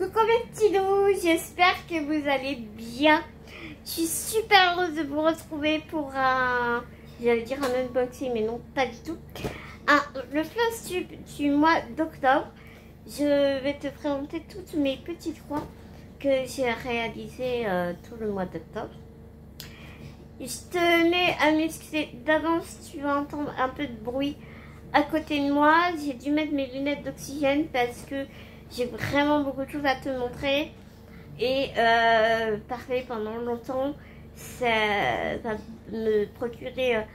Coucou mes petits loups, j'espère que vous allez bien. Je suis super heureuse de vous retrouver pour j'allais dire un unboxing, mais non, pas du tout. Le Flosstube du mois d'octobre. Je vais te présenter toutes mes petites croix que j'ai réalisées tout le mois d'octobre. Je tenais à m'excuser d'avance, tu vas entendre un peu de bruit à côté de moi. J'ai dû mettre mes lunettes d'oxygène parce que j'ai vraiment beaucoup de choses à te montrer. Et parler pendant longtemps, ça va me procurer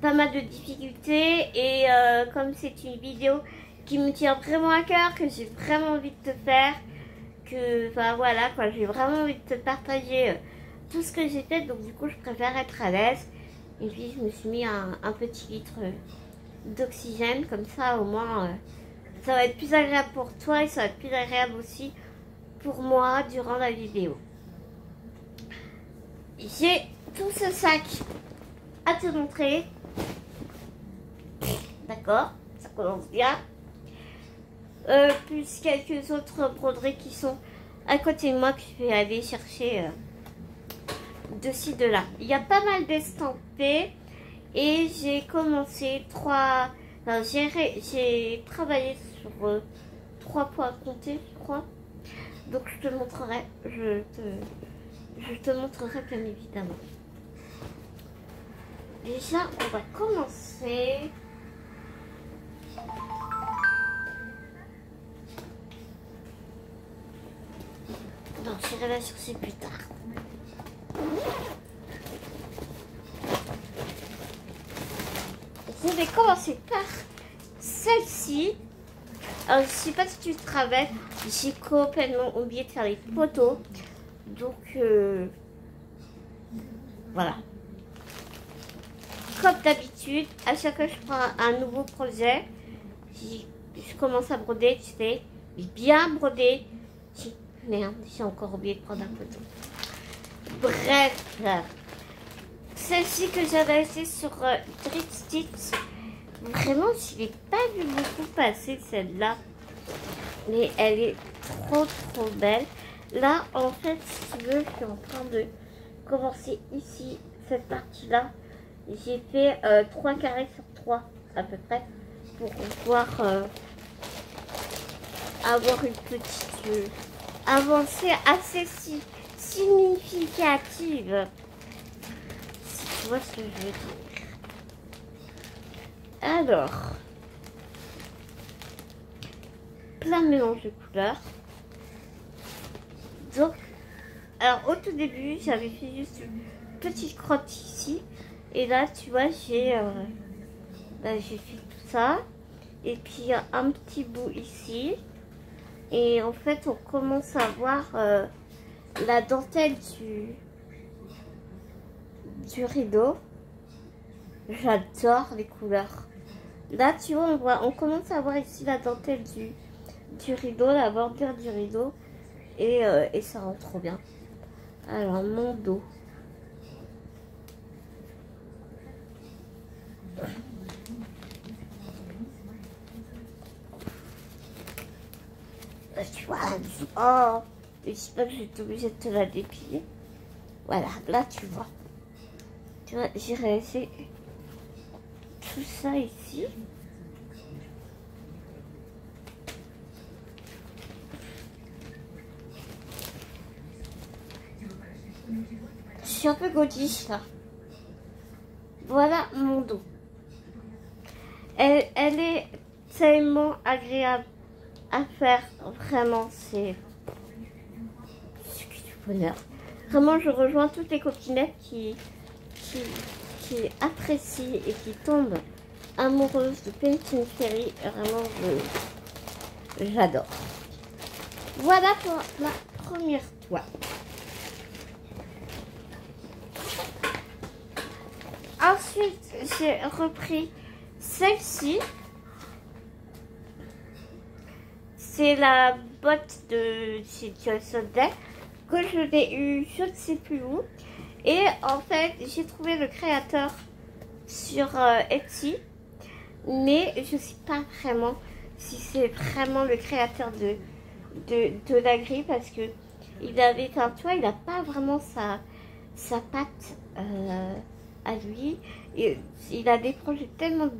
pas mal de difficultés. Et comme c'est une vidéo qui me tient vraiment à cœur, que j'ai vraiment envie de te faire, que voilà quoi, j'ai vraiment envie de te partager tout ce que j'ai fait. Donc du coup je préfère être à l'aise. Et puis je me suis mis un petit litre d'oxygène, comme ça au moins ça va être plus agréable pour toi et ça va être plus agréable aussi pour moi durant la vidéo. J'ai tout ce sac à te montrer. D'accord, ça commence bien. Plus quelques autres broderies qui sont à côté de moi que je vais aller chercher de ci, de là. Il y a pas mal d'estampés et j'ai commencé j'ai travaillé sur 3 points à compter, je crois. Donc je te montrerai, je te montrerai bien évidemment. Déjà, on va commencer. Non, j'irai la chercher plus tard. Je vais commencer par celle-ci. Alors, je ne sais pas si tu te rappelles, j'ai complètement oublié de faire les photos. Donc, voilà. Comme d'habitude, à chaque fois que je prends un nouveau projet, je commence à broder, tu sais, bien broder. Merde, j'ai encore oublié de prendre un photo. Bref, celle-ci que j'avais achetée sur Drip Stitch, vraiment, je l'ai pas vu beaucoup passer celle-là, mais elle est trop belle. Là, en fait, si tu veux, je suis en train de commencer ici, cette partie-là. J'ai fait 3 carrés sur 3 à peu près pour pouvoir avoir une petite avancée assez significative, si tu vois ce que je veux dire. Alors, plein de mélange de couleurs. Donc, alors au tout début, j'avais fait juste une petite crotte ici. Et là, tu vois, j'ai fait tout ça. Et puis, un petit bout ici. Et en fait, on commence à voir la dentelle du rideau. J'adore les couleurs. Là, tu vois, on commence à voir ici la dentelle du rideau, la bordure du rideau. Et ça rend trop bien. Alors, mon dos. Tu vois, oh, j'espère que je vais être obligée de te la dépiler. Voilà, là tu vois. Tu vois, j'ai réalisé tout ça ici. Je suis un peu godiche là. Voilà mon dos. Elle est tellement agréable à faire, vraiment, c'est du bonheur. Vraiment, je rejoins toutes les coquinettes qui apprécient et qui tombent amoureuses de Painting Fairy. Vraiment, j'adore. Voilà pour ma première toile. Ensuite, j'ai repris celle-ci. C'est la botte de chez Johnson Day que je l'ai eu je ne sais plus où. Et en fait, j'ai trouvé le créateur sur Etsy. Mais je ne sais pas vraiment si c'est vraiment le créateur de la grille parce que il avait, enfin, tu vois, il n'a pas vraiment sa patte à lui. Et il a des projets tellement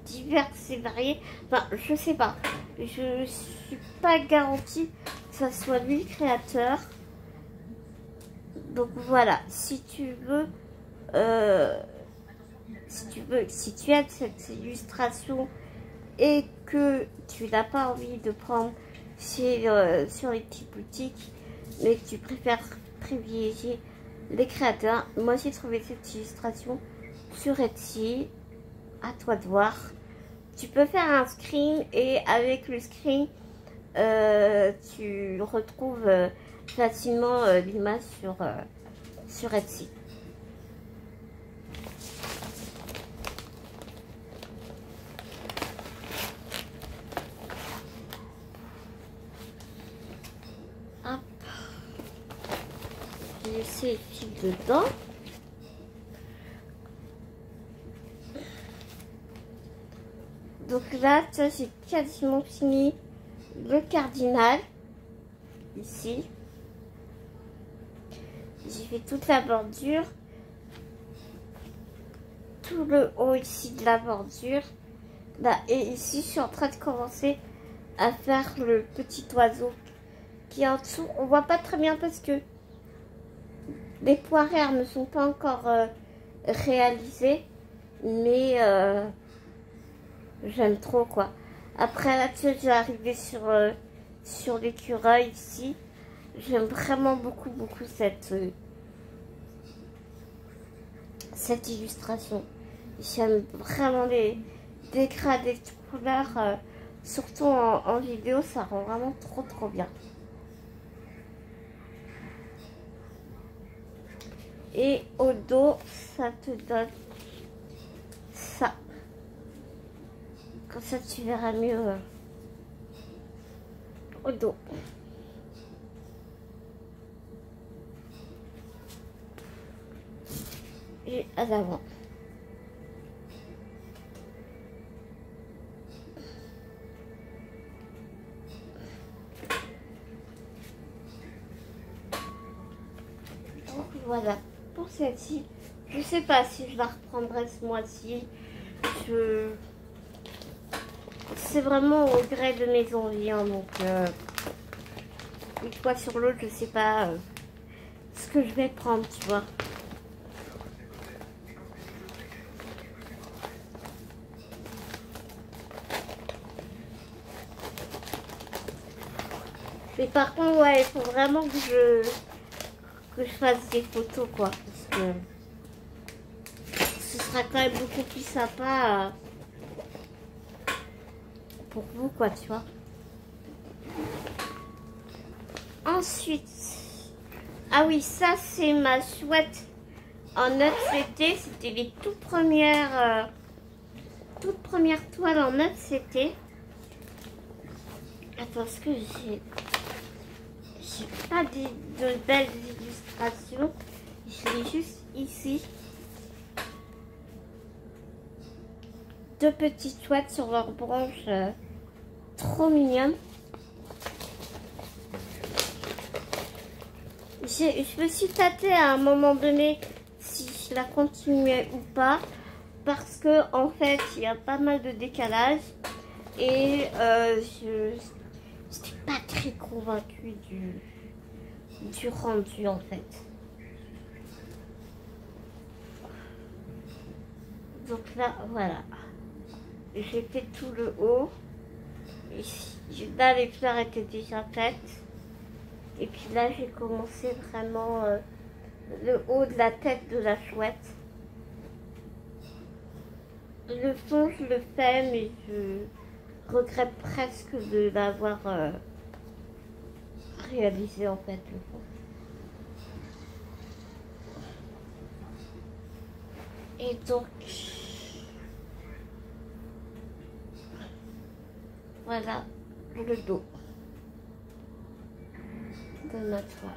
divers et variés. Enfin, je sais pas. Je suis pas garantie que ça soit lui le créateur. Donc voilà, si tu veux, si tu as cette illustration et que tu n'as pas envie de prendre sur les petites boutiques, mais que tu préfères privilégier les créateurs, moi j'ai trouvé cette illustration sur Etsy, à toi de voir. Tu peux faire un screen et avec le screen, tu retrouves facilement l'image sur Etsy. Hop. J'ai laissé les fils dedans. Donc là, j'ai quasiment fini le cardinal. Ici. J'ai fait toute la bordure. Tout le haut ici de la bordure. Là, et ici, je suis en train de commencer à faire le petit oiseau qui est en dessous. On voit pas très bien parce que les poirières ne sont pas encore réalisées. Mais j'aime trop quoi. Après là-dessus, je vais arriver sur l'écureuil ici. J'aime vraiment beaucoup cette illustration. J'aime vraiment les dégradés de couleurs, surtout en vidéo, ça rend vraiment trop bien. Et au dos, ça te donne ça. Comme ça, tu verras mieux au dos. Et à l'avant. Donc voilà, pour celle-ci, je sais pas si je la reprendrai ce mois-ci. C'est vraiment au gré de mes envies, hein, donc une fois sur l'autre, je sais pas ce que je vais prendre, tu vois. Mais par contre, ouais, il faut vraiment que je fasse des photos, quoi. Parce que ce sera quand même beaucoup plus sympa pour vous, quoi, tu vois. Ensuite, ah oui, ça, c'est ma chouette en ECT. C'était les toutes premières toiles en ECT. Attends, est-ce que j'ai pas de belles illustrations? Je l'ai juste ici. Deux petites chouettes sur leurs branches, trop mignonnes. Je me suis tâtée à un moment donné si je la continuais ou pas, parce que en fait il y a pas mal de décalage et je n'étais pas très convaincue du rendu en fait. Donc là voilà, j'ai fait tout le haut. Et là les fleurs étaient déjà faites. Et puis là, j'ai commencé vraiment le haut de la tête de la chouette. Le fond, je le fais, mais je regrette presque de l'avoir réalisé en fait, le fond. Et donc, voilà le dos de notre toile.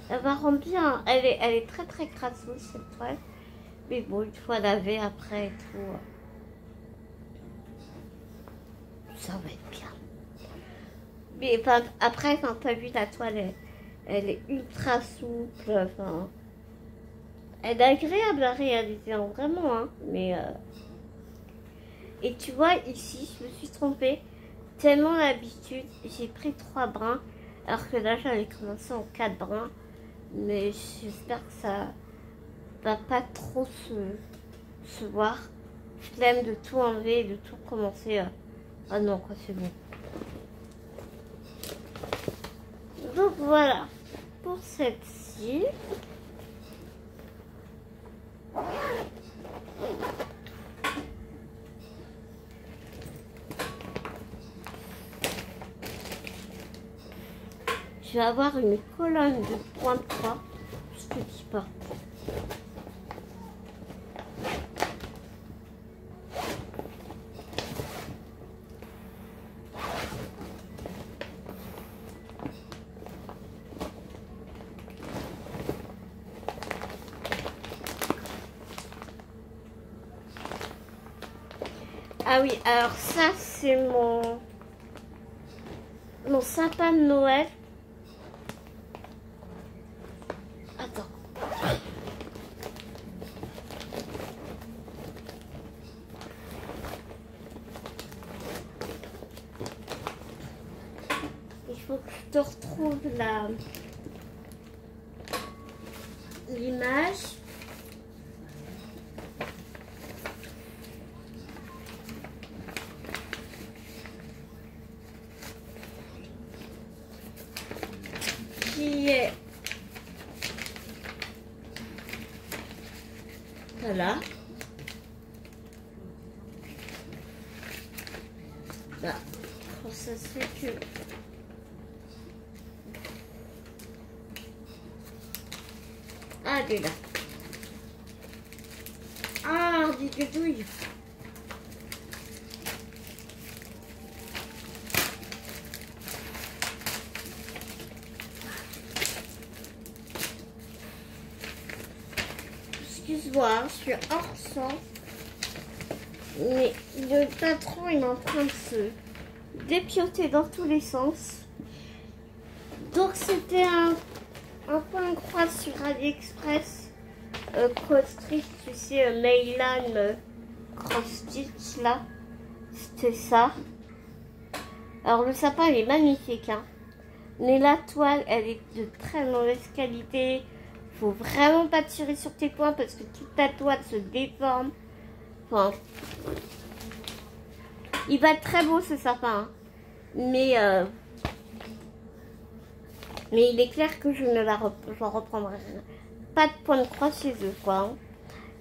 Elle va rendre bien, elle est très crasseuse cette toile, mais bon, une fois lavée après et tout, ça va être bien. Mais enfin, après, quand t'as vu la toile, elle est ultra souple. Enfin, elle est agréable à réaliser, hein, vraiment. Hein, mais et tu vois, ici, je me suis trompée. Tellement d'habitude, j'ai pris 3 brins. Alors que là, j'avais commencé en 4 brins. Mais j'espère que ça va pas trop se voir. Flemme de tout enlever et de tout recommencer. Ah non, quoi, c'est bon. Donc voilà, pour celle-ci. Je vais avoir une colonne de point 3. Je te dis pas. Ah oui, alors ça c'est mon sapin de Noël. Attends. Il faut que je te retrouve l'image. Qui est voilà. Bah, ça se fait que ah, elle est là. Ah, dis que douille. Excuse-moi, je suis hors sang. Mais le patron il est en train de se dépioter dans tous les sens. Donc c'était un point croix sur AliExpress. Cross Stitch, tu sais, Meylan Cross Stitch là. C'était ça. Alors le sapin il est magnifique. Hein. Mais la toile elle est de très mauvaise qualité. Faut vraiment pas tirer sur tes points parce que toute ta toile se déforme. Enfin, il va être très beau ce sapin. Hein. Mais il est clair que je ne j'en reprendrai pas de point de croix chez eux quoi. Hein.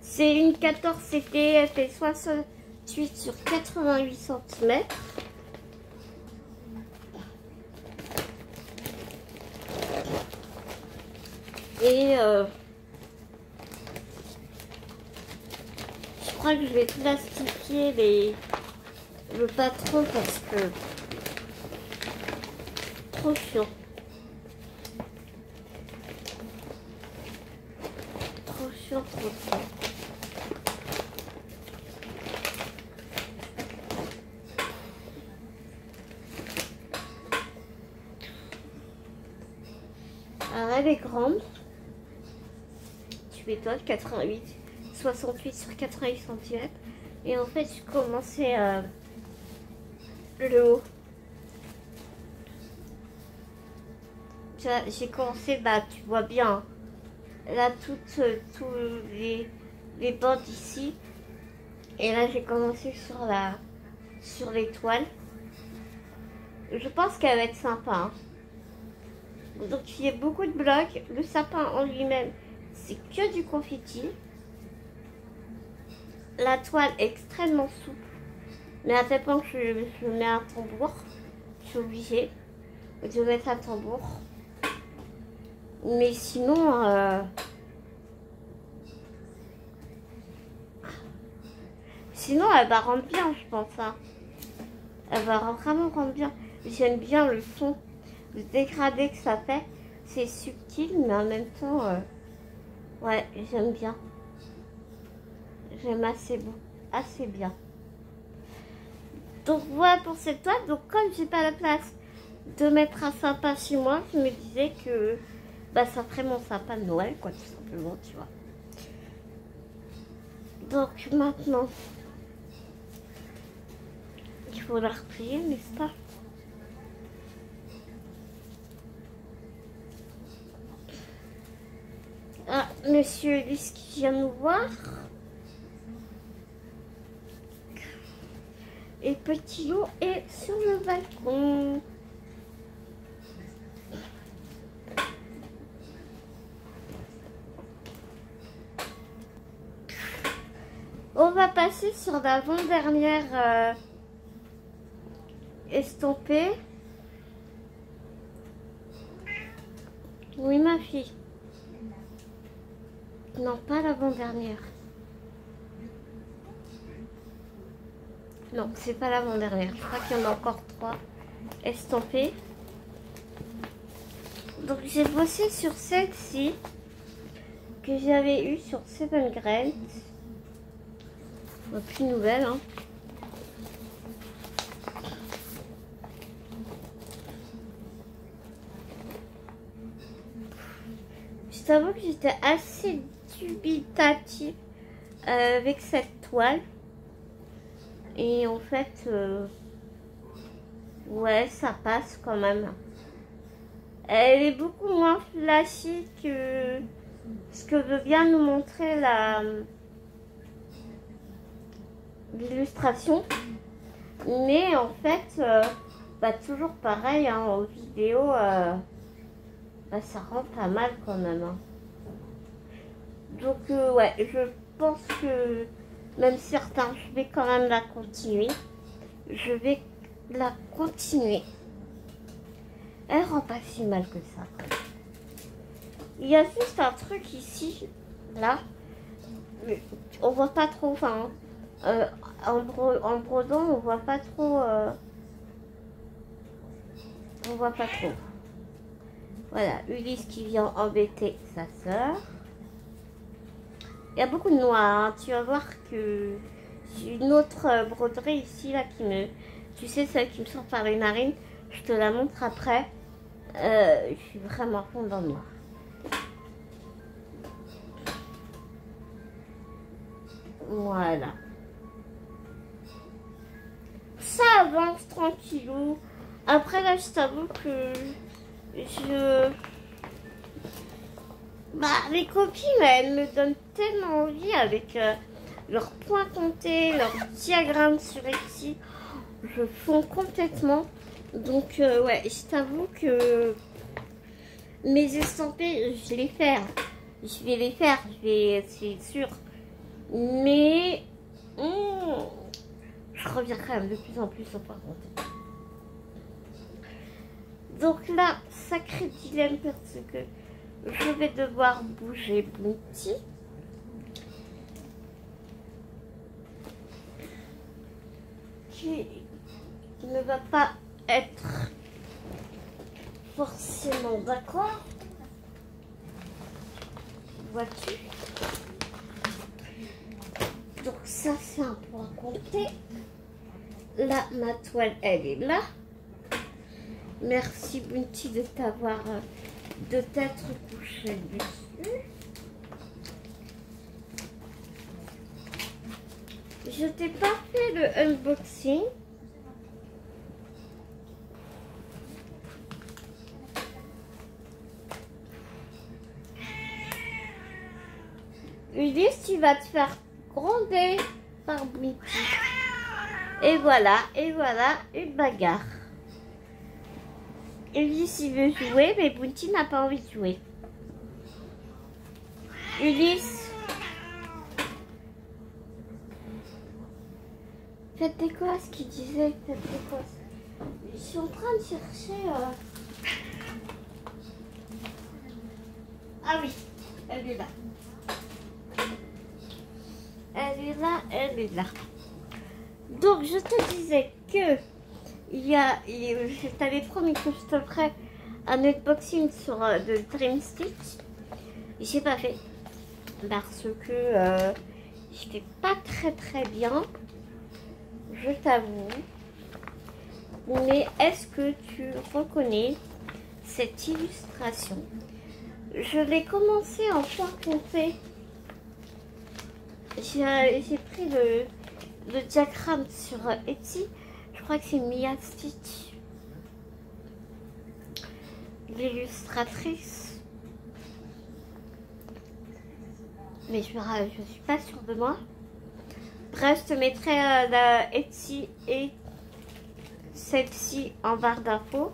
C'est une 14 CT, elle fait 68 sur 88 cm. Et je crois que je vais plastifier le patron parce que trop chiant. Trop chiant. Alors elle est grande. Tu m'étonnes, 68 sur 88 cm. Et en fait, je commençais le haut. J'ai commencé, bah tu vois bien, là tous les bandes ici. Et là j'ai commencé sur l'étoile. Je pense qu'elle va être sympa. Hein. Donc il y a beaucoup de blocs. Le sapin en lui-même, c'est que du confetti. La toile est extrêmement souple. Mais à tel point que je mets un tambour. Je suis obligée de mettre un tambour. Mais sinon, sinon elle va rendre bien, je pense. Hein. Elle va vraiment rendre bien. J'aime bien le son, le dégradé que ça fait. C'est subtil, mais en même temps, ouais, j'aime bien. J'aime assez bien. Donc voilà pour cette toile. Donc comme j'ai pas la place de mettre un sapin chez moi, je me disais que bah, ça ferait mon sapin de Noël, quoi, tout simplement, tu vois. Donc maintenant, il faut la replier, n'est-ce pas? Ah, monsieur Ulysse qui vient nous voir. Et Petit Loup est sur le balcon. On va passer sur l'avant-dernière estampée. Oui, ma fille. Non, pas l'avant-dernière. Non, c'est pas l'avant-dernière. Je crois qu'il y en a encore 3 estampées. Donc j'ai bossé sur celle-ci que j'avais eue sur Seven Grants. Plus nouvelle, hein. Je t'avoue que j'étais assez dubitative avec cette toile. Et en fait, ouais, ça passe quand même. Elle est beaucoup moins flashy que ce que veut bien nous montrer l'illustration. Mais en fait, bah, toujours pareil, hein, aux vidéos, bah, ça rend pas mal quand même. Hein. Donc, ouais, je pense que même certains, je vais quand même la continuer. Je vais la continuer. Elle rend pas si mal que ça. Il y a juste un truc ici, là. On voit pas trop, enfin, en brodant, on voit pas trop. On voit pas trop. Voilà, Ulysse qui vient embêter sa sœur. Il y a beaucoup de noix, hein. Tu vas voir que j'ai une autre broderie ici, là, qui me... Tu sais, celle qui me sort par les narines. Je te la montre après. Je suis vraiment fond dans le noir. Voilà. Ça avance tranquillou. Après, là, je t'avoue que bah, les copines, elles me donnent tellement envie avec leurs points comptés, leurs diagrammes sur Etsy. Je fonds complètement. Donc, ouais, je t'avoue que mes estampés, je vais les faire. C'est sûr. Mais, je reviens quand même de plus en plus au point compté. Donc là, sacré dilemme parce que je vais devoir bouger Bounty. Qui ne va pas être forcément d'accord. Vois-tu? Donc ça, c'est un point compté. Là, ma toile, elle est là. Merci Bounty de t'avoir de t'être couché dessus. Je t'ai pas fait le unboxing. Ulysse, tu vas te faire gronder par Bounty. Et voilà, une bagarre. Ulysse, il veut jouer, mais Bounty n'a pas envie de jouer. Ulysse. Faites des quoi, ce qu'il disait. Faites des quoi. Je suis en train de chercher... Ah oui, elle est là. Elle est là. Donc, je te disais que je t'avais promis que je te ferais un unboxing sur de Dream Stitch. J'ai pas fait parce que j'étais pas très bien. Je t'avoue. Mais est-ce que tu reconnais cette illustration? Je l'ai commencé en point compté. J'ai pris le diagramme sur Etsy. Je crois que c'est Mia Stitch, l'illustratrice. Mais je suis pas sûre de moi. Bref, je te mettrai la Etsy et celle-ci en barre d'infos.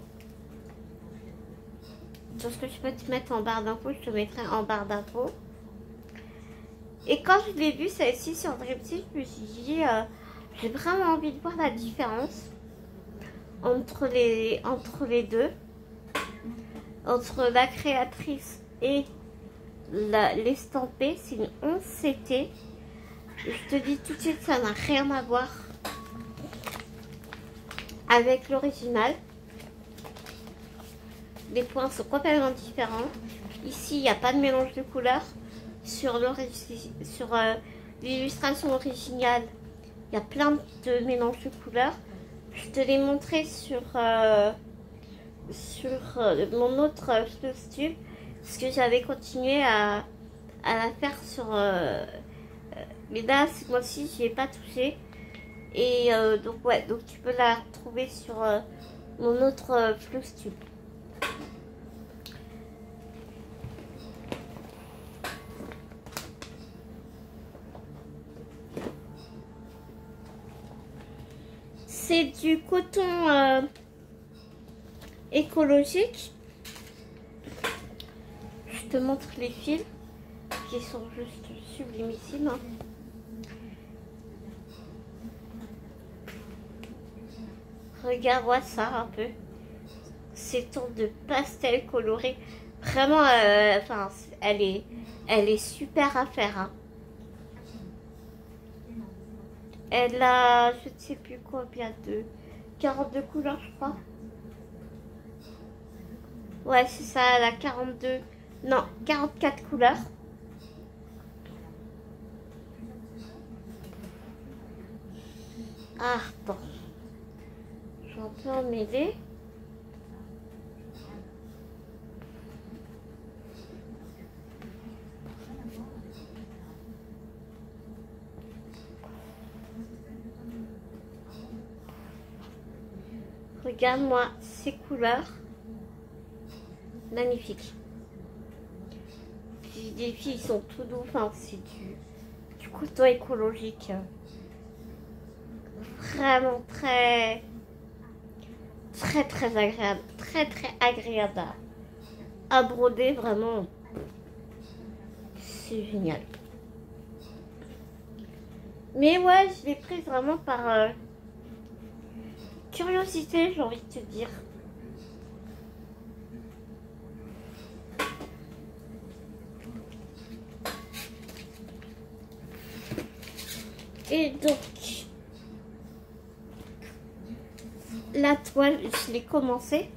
Tout ce que je peux te mettre en barre d'infos, je te mettrai en barre d'infos. Et quand je l'ai vue celle-ci sur Dreamsy, je me suis dit, j'ai vraiment envie de voir la différence entre les deux, entre la créatrice et l'estampé. C'est une 11 CT. Je te dis tout de suite, ça n'a rien à voir avec l'original. Les points sont complètement différents. Ici, il n'y a pas de mélange de couleurs. Sur l'illustration originale, il y a plein de mélanges de couleurs. Je te l'ai montré sur mon autre costume, parce que j'avais continué à la faire sur... mais là, cette fois-ci, je n'y ai pas touché. Et donc, ouais, donc tu peux la retrouver sur mon autre costume. C'est du coton écologique. Je te montre les fils qui sont juste sublimissimes. Hein. Regarde-moi ça un peu. Ces tons de pastel coloré. Vraiment, enfin, elle est super à faire. Hein. Elle a, je ne sais plus combien de 42 couleurs, je crois. Ouais, c'est ça, elle a 42, non, 44 couleurs. Ah, bon. Je vais un peu en mêler. Regarde-moi ces couleurs. Magnifiques. Les filles sont tout doux. Enfin, c'est du coton écologique. Vraiment très agréable. Très agréable à broder. Vraiment. C'est génial. Mais ouais, je l'ai prise vraiment par... curiosité, j'ai envie de te dire. Et donc, la toile, je l'ai commencé.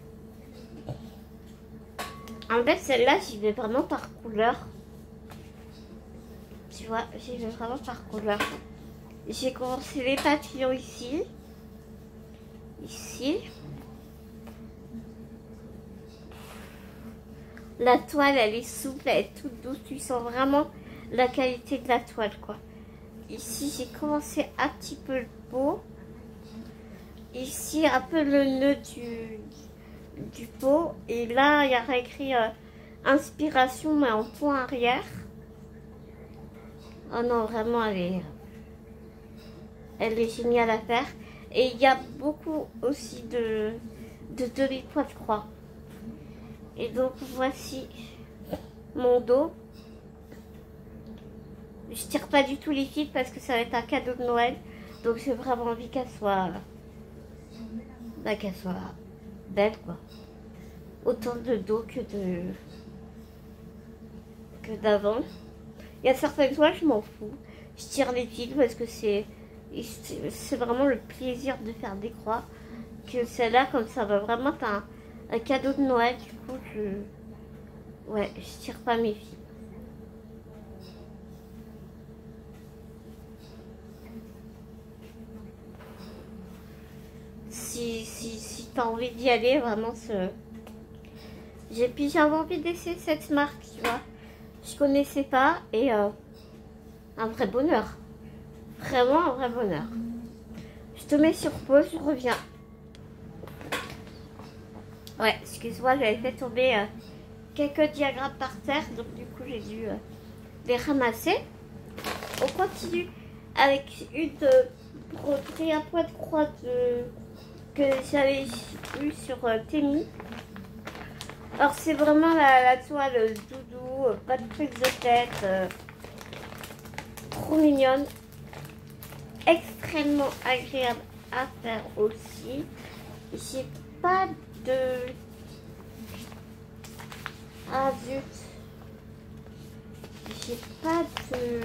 En fait, celle-là, j'y vais vraiment par couleur. Tu vois, j'y vais vraiment par couleur. J'ai commencé les papillons ici. Ici. La toile, elle est souple, elle est toute douce. Tu sens vraiment la qualité de la toile, quoi. Ici, j'ai commencé un petit peu le pot. Ici, un peu le nœud du pot. Et là, il y a écrit inspiration, mais en point arrière. Oh non, vraiment, elle est géniale à faire. Et il y a beaucoup aussi de demi-poids, je crois. Et donc, voici mon dos. Je tire pas du tout les fils parce que ça va être un cadeau de Noël. Donc, j'ai vraiment envie qu'elle soit belle, quoi. Autant de dos que d'avant. Il y a certaines toiles, je m'en fous. Je tire les fils parce que c'est vraiment le plaisir de faire des croix. Que celle-là, comme ça va vraiment être un cadeau de Noël, du coup, je tire pas mes fils. Si si tu as envie d'y aller, vraiment, puis j'avais envie d'essayer cette marque, tu vois. Je connaissais pas et un vrai bonheur. Vraiment un vrai bonheur. Je te mets sur pause, je reviens. Ouais, excuse-moi, j'avais fait tomber quelques diagrammes par terre, donc du coup j'ai dû les ramasser. On continue avec une broderie à point de croix que j'avais eu sur Temu. Alors c'est vraiment la toile doudou, pas de prise de tête, trop mignonne, extrêmement agréable à faire aussi. J'ai pas de... Ah zut, j'ai pas de...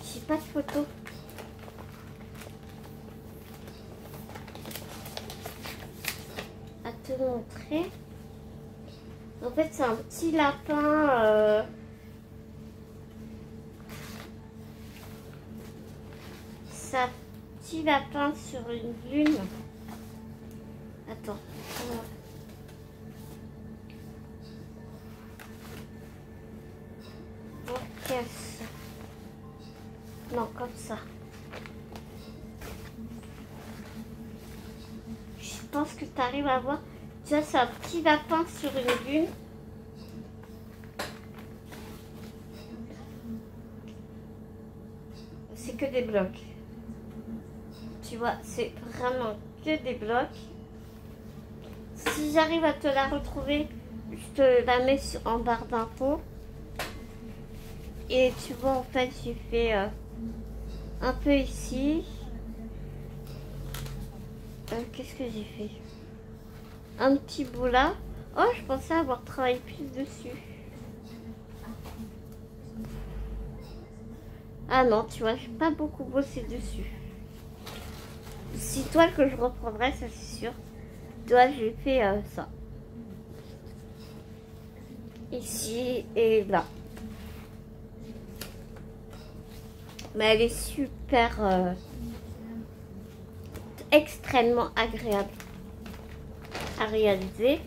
J'ai pas de photo. À te montrer. En fait, c'est un petit lapin. C'est un petit lapin sur une lune. Attends. Ok. Non, comme ça. Je pense que tu arrives à voir. Tu vois, c'est un petit lapin sur une lune. C'est que des blocs. Tu vois, c'est vraiment que des blocs. Si j'arrive à te la retrouver, je te la mets en barre d'infos. Et tu vois, en fait, j'ai fait un peu ici. Qu'est-ce que j'ai fait? Un petit bout là. Oh, je pensais avoir travaillé plus dessus. Ah non, tu vois, j'ai pas beaucoup bossé dessus. Si toile que je reprendrai, ça c'est sûr. Toi, j'ai fait ça. Ici et là. Mais elle est super... extrêmement agréable à réaliser.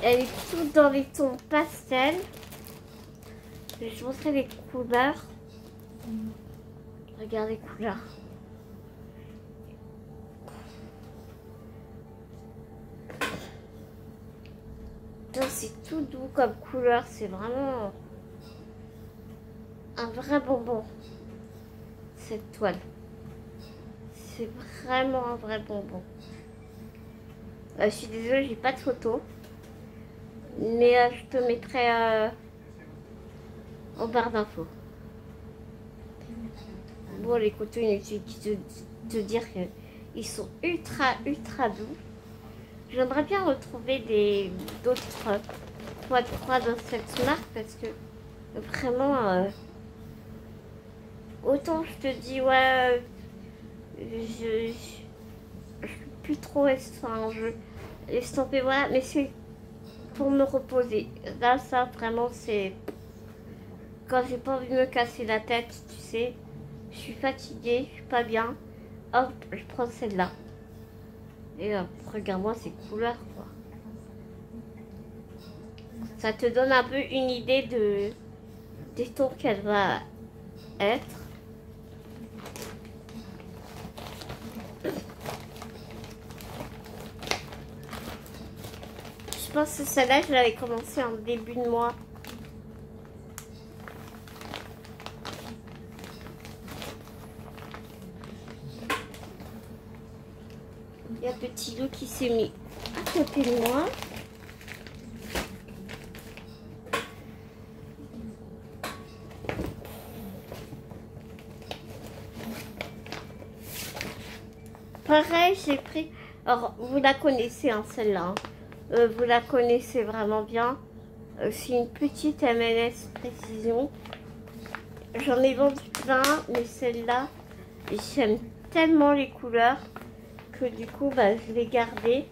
Elle est toute dans les tons pastel. Je vais te montrer les couleurs. Regarde les couleurs. C'est tout doux comme couleur. C'est vraiment un vrai bonbon. Cette toile. C'est vraiment un vrai bonbon. Je suis désolée, j'ai pas de photo. Mais je te mettrai en barre d'infos. Bon, les coton, inutile de te dire qu'ils sont ultra doux. J'aimerais bien retrouver d'autres poids de croix dans cette marque parce que vraiment, autant je te dis, ouais, je suis plus trop estampée, voilà, mais c'est pour me reposer. Là, ça, vraiment, c'est quand j'ai pas envie de me casser la tête, tu sais, je suis fatiguée, je suis pas bien, hop, je prends celle-là. Et regarde-moi ces couleurs, quoi. Ça te donne un peu une idée des tons qu'elle va être. Je pense que celle-là, je l'avais commencé en début de mois. Il y a Petit Loup qui s'est mis à côté de moi. Pareil, j'ai pris... Alors, vous la connaissez, hein, celle-là. Vous la connaissez vraiment bien. C'est une petite MLS Précision. J'en ai vendu plein, mais celle-là, j'aime tellement les couleurs que du coup, bah, je l'ai gardée.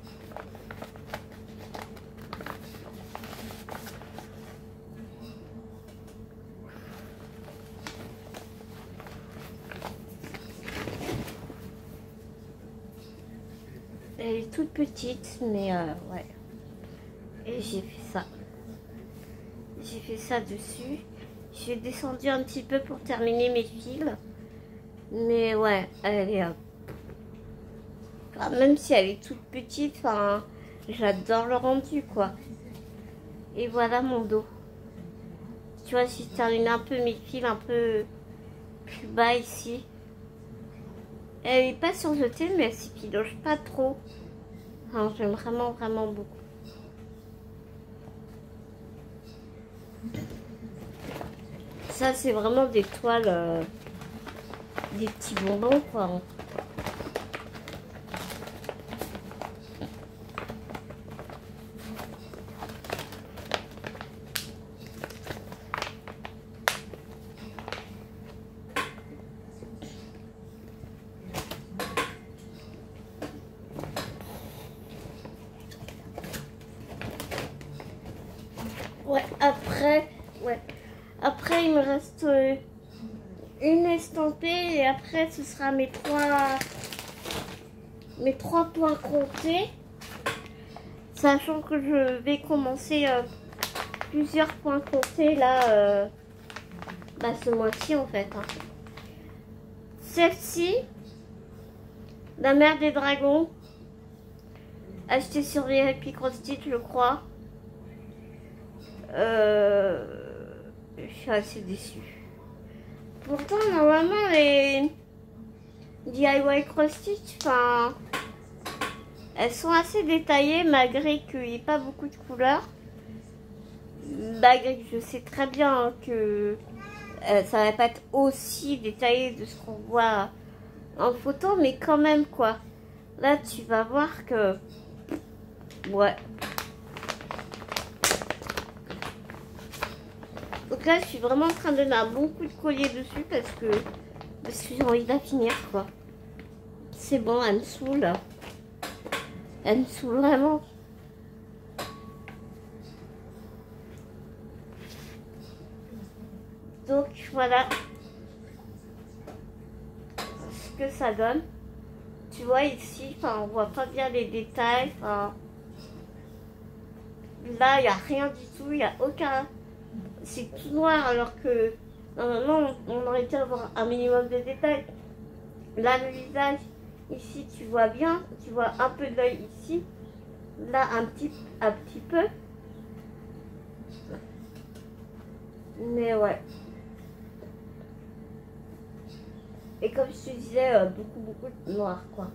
Elle est toute petite, mais ouais. Et j'ai fait ça. J'ai fait ça dessus. J'ai descendu un petit peu pour terminer mes fils. Mais ouais, elle est... même si elle est toute petite, enfin, j'adore le rendu, quoi. Et voilà mon dos. Tu vois, si je termine un peu mes fils, un peu plus bas ici. Elle est pas surjetée, mais elle s'épiloge pas trop. Enfin, j'aime vraiment, vraiment beaucoup. Ça, c'est vraiment des toiles, des petits bonbons, quoi. Ouais, après il me reste une estampée et après ce sera mes trois points comptés, sachant que je vais commencer plusieurs points comptés là ce mois-ci en fait. Hein. Celle-ci, la mer des dragons, achetée sur VIP Cross-Stitch je crois. Je suis assez déçue. Pourtant, normalement, les DIY Cross-Stitch, enfin, elles sont assez détaillées malgré qu'il n'y ait pas beaucoup de couleurs. Malgré que je sais très bien que ça va pas être aussi détaillé de ce qu'on voit en photo, mais quand même, quoi. Là, tu vas voir que... Ouais. Donc là, je suis vraiment en train de donner un bon coup de collier dessus parce que j'ai envie de la finir, quoi. C'est bon, elle me saoule. Elle me saoule vraiment. Donc voilà ce que ça donne. Tu vois ici, enfin, on voit pas bien les détails. Enfin, là, il n'y a rien du tout, il n'y a aucun... C'est tout noir alors que normalement on aurait dû avoir un minimum de détails. Là le visage, ici tu vois bien, tu vois un peu de l'œil ici, là un petit peu. Mais ouais. Et comme je te disais, beaucoup de noir quoi.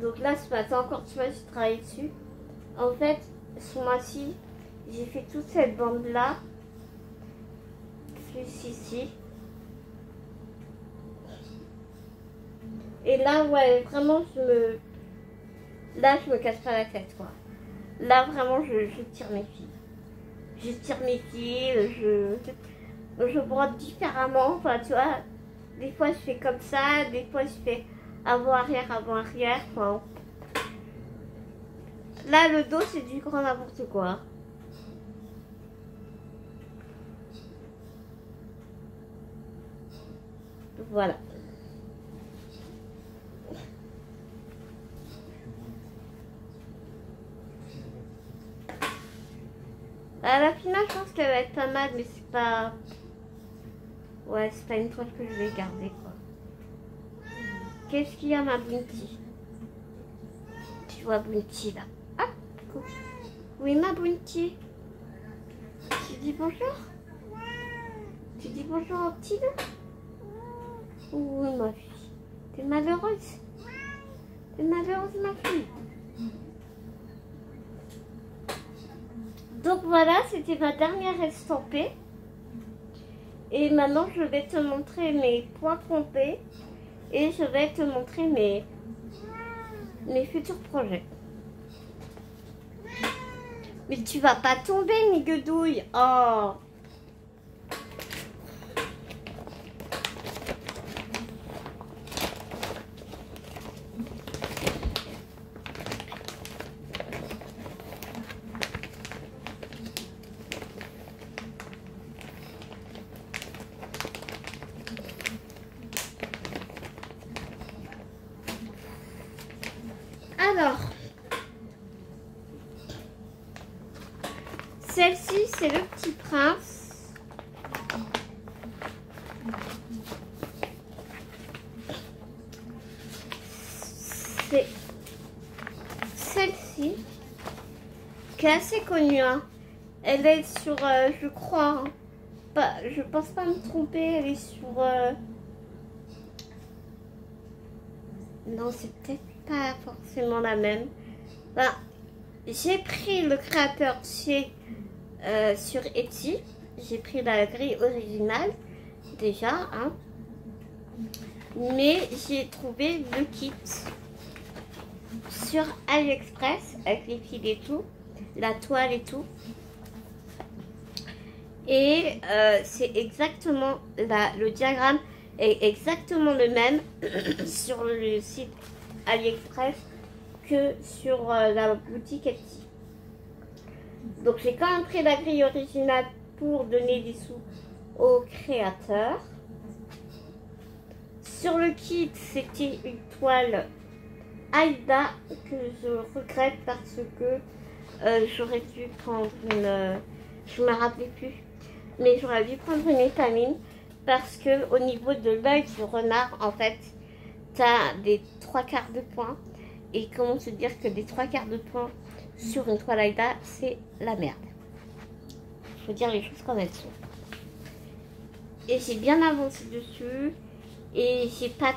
Donc là, ce matin encore, tu vois, j'ai travaillé dessus. En fait, ce mois-ci, j'ai fait toute cette bande-là. Plus ici. Et là, ouais, vraiment, là, je me casse pas la tête, quoi. Là, vraiment, je tire mes fils. Je tire mes fils, je brode différemment. Enfin, tu vois, des fois, je fais comme ça, des fois, je fais avant-arrière. Enfin, là, le dos, c'est du grand n'importe quoi. Voilà. À la finale, je pense qu'elle va être pas mal, mais c'est pas... Ouais, c'est pas une toile que je vais garder, quoi. Qu'est-ce qu'il y a, ma Bounty? Tu vois Bounty, là. Ah, coucou. Oui, ma Bounty. Tu dis bonjour? Tu dis bonjour au petit loup? Oui, ma fille. T'es malheureuse? T'es malheureuse, ma fille? Donc voilà, c'était ma dernière estampée. Et maintenant, je vais te montrer mes points comptés. Et je vais te montrer mes futurs projets. Mais tu vas pas tomber, Miguedouille. Oh! Celle-ci, c'est le Petit Prince. C'est celle-ci qui est assez connue. Hein. Elle est sur, je crois, hein, pas, je pense pas me tromper, elle est sur... non, c'est peut-être pas forcément la même. Enfin, j'ai pris le créateur chez, sur Etsy. J'ai pris la grille originale, déjà. Hein. Mais j'ai trouvé le kit sur AliExpress, avec les fils et tout, la toile et tout. Et c'est exactement, le diagramme est exactement le même sur le site AliExpress que sur la boutique Etsy. Donc j'ai quand même pris la grille originale pour donner des sous au créateur. Sur le kit, c'était une toile Aïda que je regrette parce que j'aurais dû prendre une... je me rappelais plus. Mais j'aurais dû prendre une étamine parce que au niveau de l'œil du renard, en fait, tu as des 3/4 de point. Et comment te dire que des 3/4 de point sur une toile Aïda, c'est la merde. Il faut dire les choses comme elles sont. Et j'ai bien avancé dessus. Et j'ai pas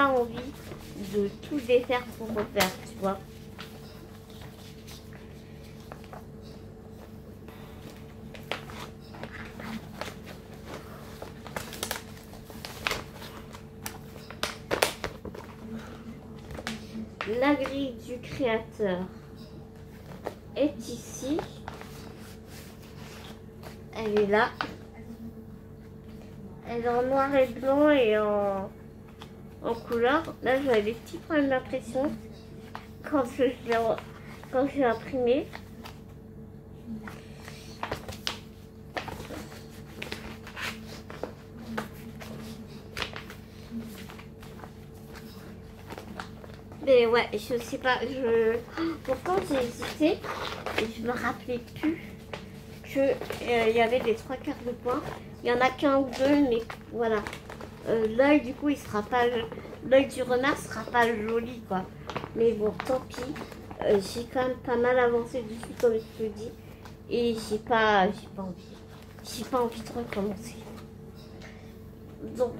envie de tout défaire pour refaire, tu vois. La grille du créateur est ici. Elle est là. Elle est en noir et blanc et en couleur. Là, j'avais des petits problèmes d'impression quand j'ai imprimé. Mais ouais, je sais pas, pourtant j'ai hésité et je me rappelais plus que il y avait des 3/4 de point. Il y en a qu'un ou deux, mais voilà. L'œil du coup, il sera pas, l'œil du renard sera pas joli quoi. Mais bon, tant pis. J'ai quand même pas mal avancé dessus comme je te dis et j'ai pas envie de recommencer. Donc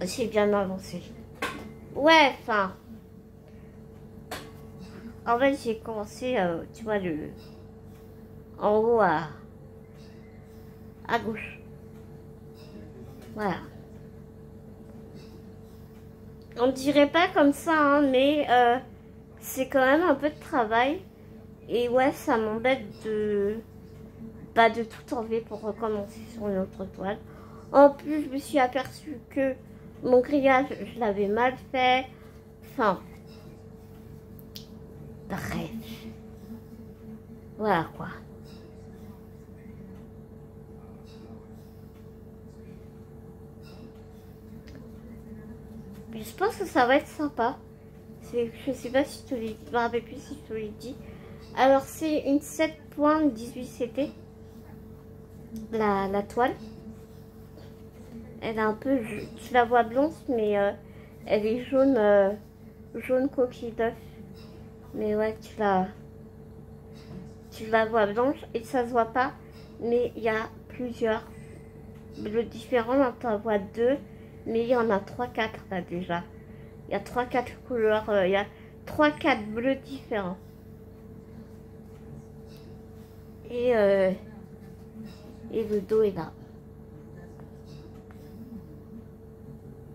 j'ai bien avancé. Ouais, enfin. En fait, j'ai commencé, tu vois, en haut à gauche. Voilà. On dirait pas comme ça, hein, mais c'est quand même un peu de travail. Et ouais, ça m'embête de tout enlever pour recommencer sur une autre toile. En plus, je me suis aperçue que mon grillage, je l'avais mal fait. Enfin, bref. Voilà quoi. Je pense que ça va être sympa. Je sais pas si je te l'ai dit. Je me rappelle plus si je te l'ai dit. Alors, c'est une 7.18 CT. La toile. Elle est un peu... Tu la vois blanche, mais elle est jaune, jaune coquille d'œuf. Mais ouais, tu la vois blanche et ça se voit pas. Mais il y a plusieurs bleus différents. Là, tu en vois deux. Mais il y en a 3-4 là déjà. Il y a 3-4 couleurs. Il y a 3-4 bleus différents. Et le dos est là.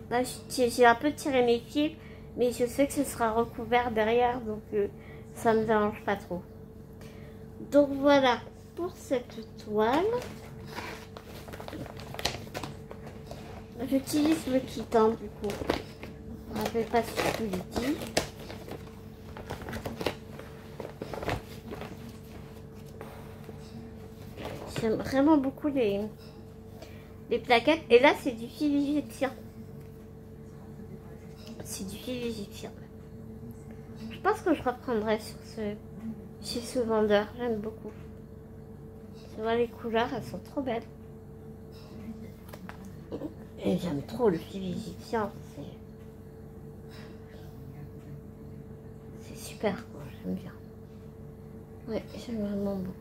Là, j'ai un peu tiré mes fils, mais je sais que ce sera recouvert derrière, donc ça me dérange pas trop. Donc voilà pour cette toile. J'utilise le kit, hein, du coup. Je ne me rappelle pas si je te l'ai dit. J'aime vraiment beaucoup les plaquettes. Et là, c'est du fil égyptien. C'est du fil égyptien. Je pense que je reprendrai chez ce vendeur. J'aime beaucoup. Tu vois, les couleurs, elles sont trop belles. Et j'aime trop le fil égyptien. C'est super, quoi. J'aime bien. Ouais, j'aime vraiment beaucoup.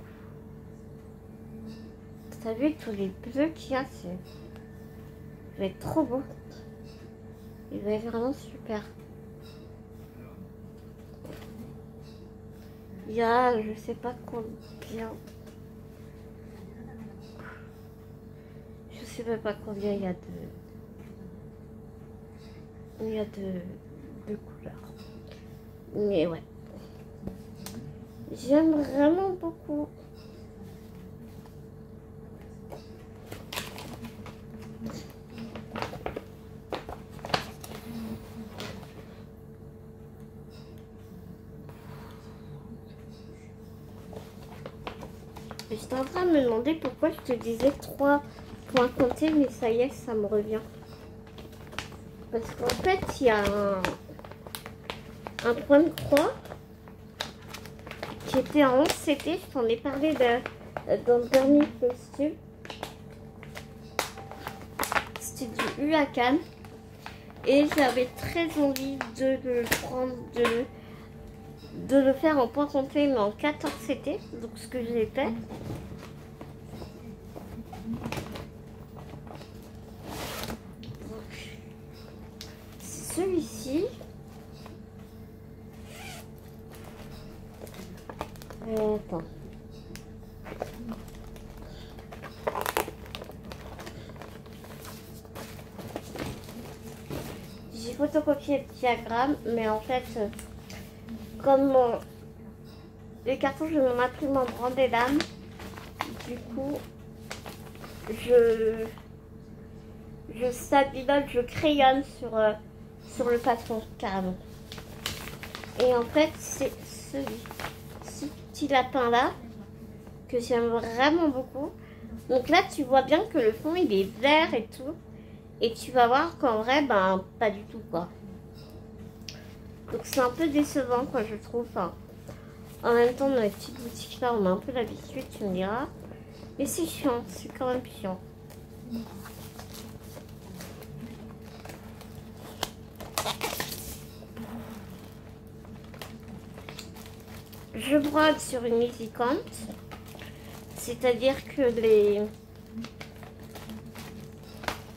T'as vu tous les bleus qu'il y a, il va être trop beau. Il va être vraiment super. Il y a, je sais pas combien. Je sais même pas combien il y a de couleurs. Mais ouais. J'aime vraiment beaucoup. J'étais en train de me demander pourquoi je te disais 3 points comptés, mais ça y est, ça me revient. Parce qu'en fait, il y a un point de croix qui était en 11 CT. Je t'en ai parlé dans le dernier costume. C'était du U à Cannes. Et j'avais très envie de le prendre, de le faire en point compté, mais en 14 CT. Donc ce que j'ai fait. C'est celui-ci. Attends. J'ai photocopié le diagramme, mais en fait, comme les cartons, je mon imprimante rendait l'âme, du coup, je stabilo, je crayonne sur le patron carrément. Et en fait, c'est ce petit lapin là que j'aime vraiment beaucoup. Donc là, tu vois bien que le fond il est vert et tout. Et tu vas voir qu'en vrai, ben, pas du tout, quoi. Donc c'est un peu décevant, quoi, je trouve. Enfin, en même temps, dans les petites boutiques là, on a un peu l'habitude, tu me diras. Mais c'est chiant, c'est quand même chiant. Je brode sur une easy count. C'est-à-dire que les...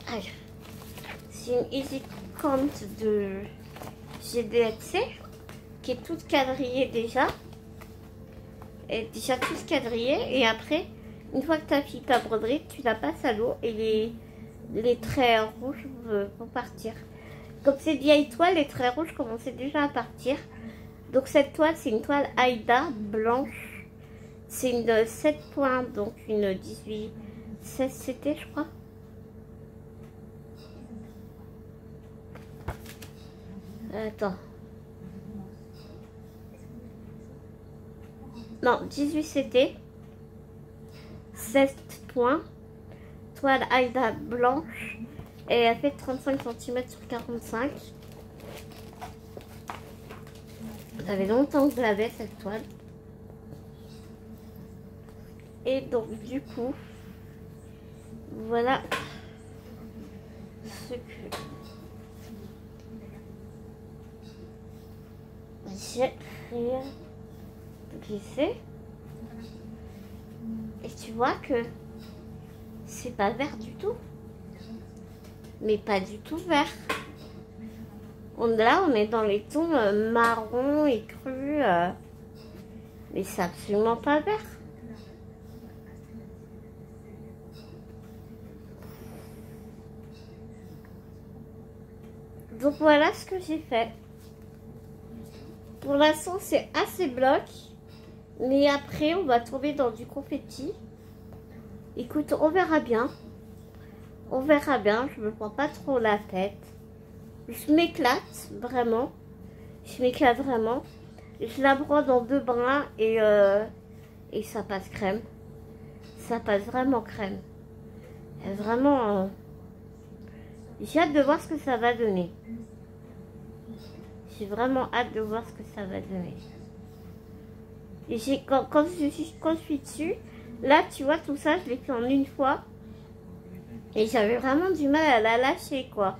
Aïe. C'est une easy count de GDFC qui est toute quadrillée déjà. Et déjà toute quadrillée. Et après, une fois que tu as fini ta broderie, tu la passes à l'eau et les traits rouges vont partir. Comme c'est vieille toile, les traits rouges commençaient déjà à partir. Donc cette toile, c'est une toile Aïda blanche. C'est une 7 points, donc une 18, 16 CT, je crois. Attends. Non, 18 CT. 16 points. Toile Aïda blanche. Et elle fait 35 cm sur 45. Ça fait longtemps que je l'avais cette toile. Et donc du coup, voilà ce que j'ai glissé. Et tu vois que c'est pas vert du tout. Mais pas du tout vert. Là, on est dans les tons marron et cru. Mais c'est absolument pas vert. Donc voilà ce que j'ai fait. Pour l'instant, c'est assez bloc. Mais après, on va tomber dans du confetti. Écoute, on verra bien. On verra bien. Je me prends pas trop la tête. Je m'éclate vraiment. Je m'éclate vraiment. Je la brode en 2 brins et ça passe crème. Ça passe vraiment crème. Et vraiment... j'ai hâte de voir ce que ça va donner. J'ai vraiment hâte de voir ce que ça va donner. Et quand je suis dessus, Là, tu vois, tout ça, je l'ai fait en une fois. Et j'avais vraiment du mal à la lâcher, quoi.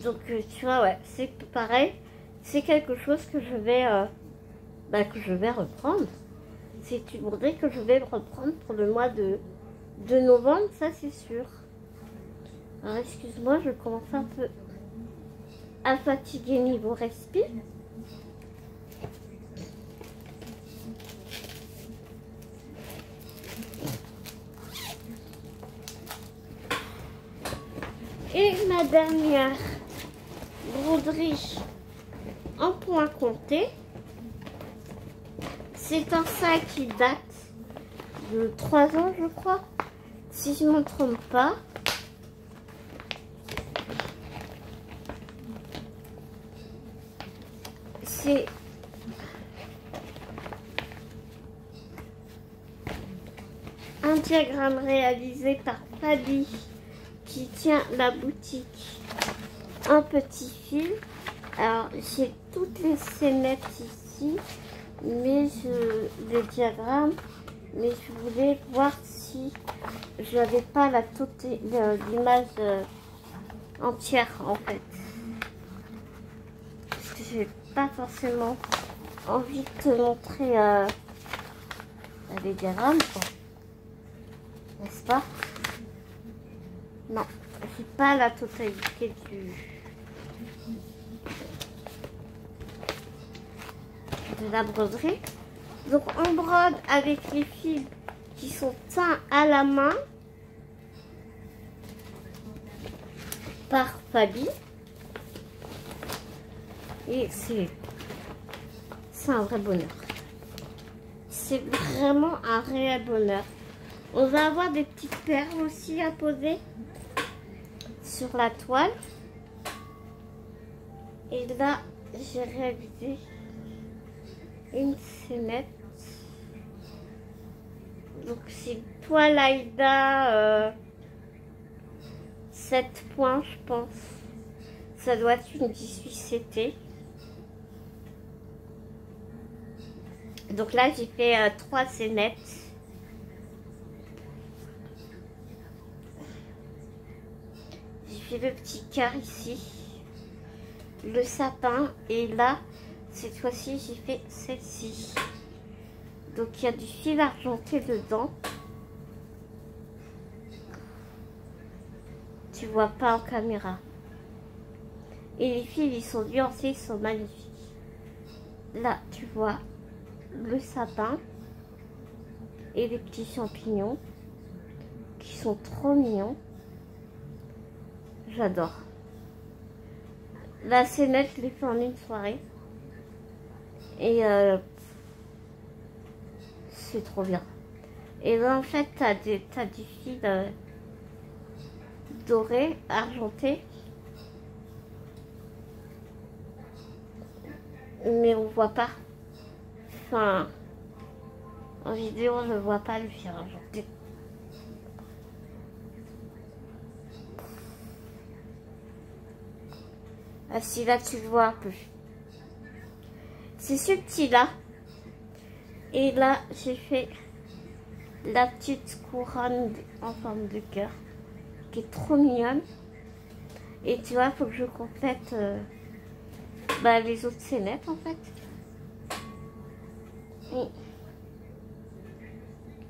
Donc, tu vois, ouais, c'est pareil. C'est quelque chose que je vais reprendre. C'est une broderie que je vais reprendre pour le mois de novembre, ça c'est sûr. Alors, excuse-moi, je commence un peu à fatiguer niveau respi. Et ma dernière broderie en point compté, c'est un sac qui date de 3 ans, je crois, si je ne me trompe pas. C'est un diagramme réalisé par Fabi qui tient la boutique Un Petit Fil. Alors j'ai toutes les scénettes ici, mais le diagramme, mais je voulais voir si je n'avais pas l'image entière en fait, parce que j'ai pas forcément envie de te montrer les diagrammes, quoi. N'est-ce pas? Non, j'ai pas la totalité de la broderie. Donc on brode avec les fils qui sont teints à la main par Fabi. Et c'est un vrai bonheur. C'est vraiment un réel bonheur. On va avoir des petites perles aussi à poser sur la toile. Et là, j'ai réalisé une scénette. Donc c'est toile Aïda 7 points, je pense. Ça doit être une 18CT. Donc là, j'ai fait 3 scénettes. J'ai fait le petit cœur ici, le sapin, et là, cette fois-ci, j'ai fait celle-ci. Donc il y a du fil argenté dedans. Tu vois pas en caméra. Et les fils, ils sont nuancés, ils sont magnifiques. Là, tu vois le sapin et les petits champignons qui sont trop mignons. J'adore. La scénette, je l'ai fait en une soirée. Et c'est trop bien. Et là, en fait, t'as du fil doré, argenté. Mais on voit pas. Enfin, en vidéo, on ne voit pas le fil argenté. Ah si, là, tu le vois un peu. C'est ce petit-là. Et là, j'ai fait la petite couronne en forme de cœur, qui est trop mignonne. Et tu vois, il faut que je complète les autres scénettes, en fait.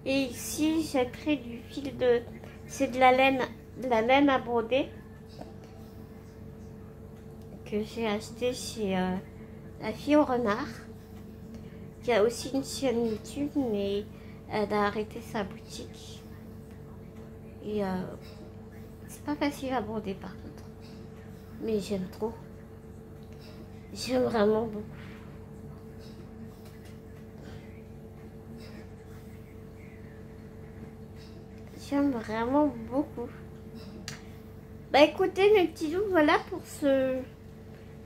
Et ici, j'ai pris du fil de... C'est de la laine à broder que j'ai acheté chez la fille au renard, qui a aussi une chaîne YouTube, mais elle a arrêté sa boutique. Et c'est pas facile à broder par contre. Mais j'aime trop. J'aime vraiment beaucoup. J'aime vraiment beaucoup. Bah écoutez mes petits loups, voilà pour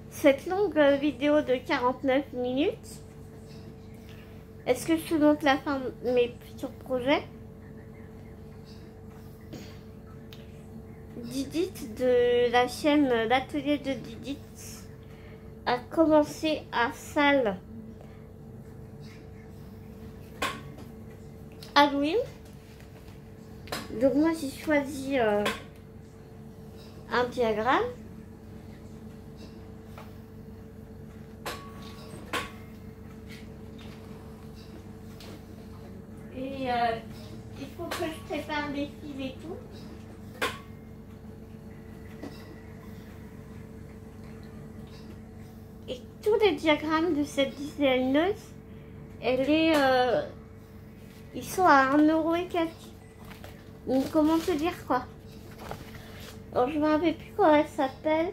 cette longue vidéo de 49 minutes. Est-ce que je te montre la fin de mes futurs projets? Didit de la chaîne L'Atelier de Didit à commencer un salle Halloween. Donc moi j'ai choisi un diagramme. Et il faut que je prépare les fils et tout. Et tous les diagrammes de cette designeuse, ils sont à 1 € et quelques. Donc comment te dire quoi? Alors je ne me rappelle plus comment elle s'appelle.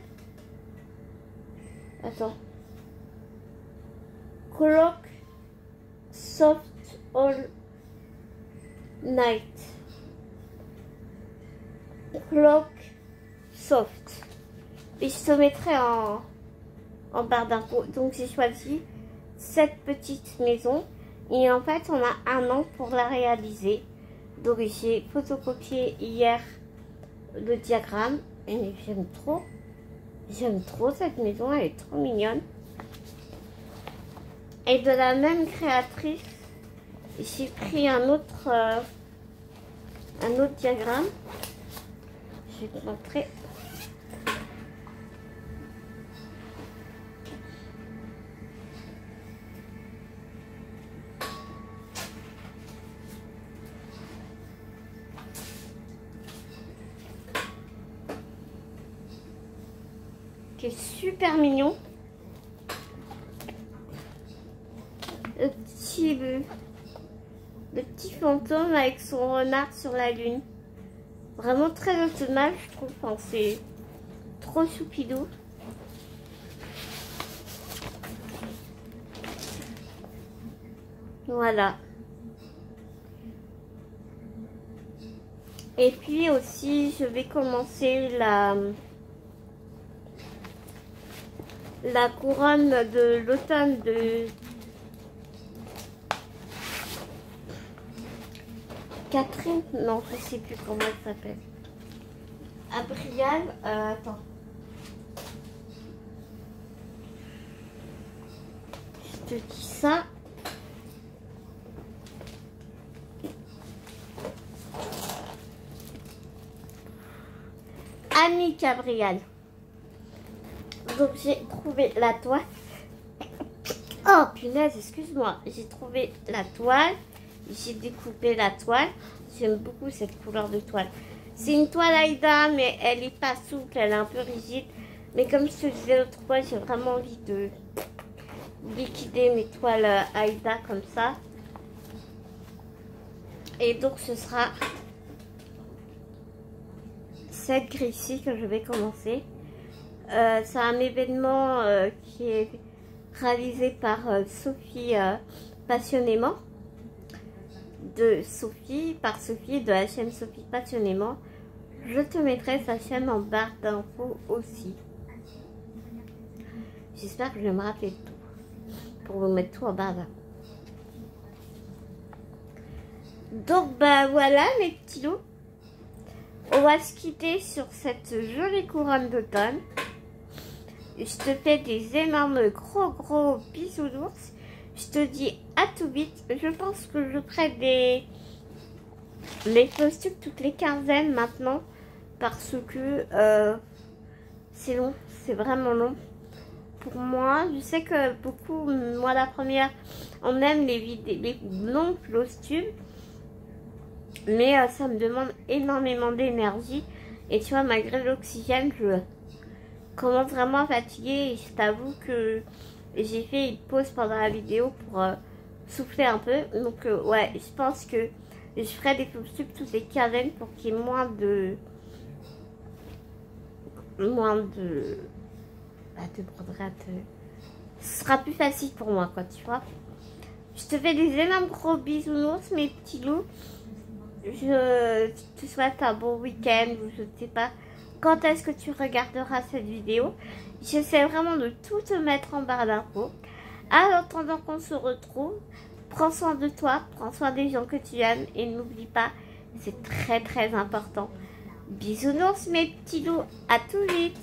Attends. Clock Soft All Night. Clock Soft. Et je te mettrai en barre d'infos. Donc j'ai choisi cette petite maison. Et en fait on a 1 an pour la réaliser. Donc j'ai photocopié hier le diagramme. Et j'aime trop. J'aime trop cette maison. Elle est trop mignonne. Et de la même créatrice, j'ai pris un autre diagramme. Je vais te montrer. Qui est super mignon. Le petit fantôme avec son renard sur la lune. Vraiment très automnal, je trouve. Enfin, c'est trop choupidou. Voilà. Et puis aussi, je vais commencer la couronne de l'automne de Catherine. Non, je sais plus comment elle s'appelle. Abrial. Attends. Je te dis ça. Annie Gabriel. Donc j'ai trouvé la toile. Oh punaise, excuse-moi. J'ai trouvé la toile. J'ai découpé la toile. J'aime beaucoup cette couleur de toile. C'est une toile Aïda, mais elle n'est pas souple, elle est un peu rigide. Mais comme je te disais l'autre fois, j'ai vraiment envie de liquider mes toiles Aïda comme ça. Et donc ce sera cette grille-ci que je vais commencer. C'est un événement qui est réalisé par Sophie passionnément. Par Sophie de la chaîne Sophie passionnément. Je te mettrai sa chaîne en barre d'infos aussi. J'espère que je vais me rappeler de tout pour vous mettre tout en barre d'infos. Donc bah voilà mes petits loups. On va se quitter sur cette jolie couronne d'automne. Je te fais des énormes gros bisous d'ours. Je te dis à tout vite. Je pense que je ferai les costumes toutes les quinzaines maintenant. Parce que c'est long. C'est vraiment long. Pour moi, je sais que beaucoup, moi la première, on aime les longs costumes. Mais ça me demande énormément d'énergie. Et tu vois, malgré l'oxygène, je commence vraiment à fatiguer. Et je t'avoue que j'ai fait une pause pendant la vidéo pour souffler un peu. Donc ouais, je pense que je ferai des costumes toutes les quinzaines pour qu'il y ait moins de broderie. Ce sera plus facile pour moi, quoi, tu vois. Je te fais des énormes gros bisounours, mes petits loups. Je te souhaite un bon week-end, ou je ne sais pas quand est-ce que tu regarderas cette vidéo. J'essaie vraiment de tout te mettre en barre d'infos. En attendant qu'on se retrouve, prends soin de toi, prends soin des gens que tu aimes et n'oublie pas, c'est très important. Bisounours mes petits loups, à tout vite.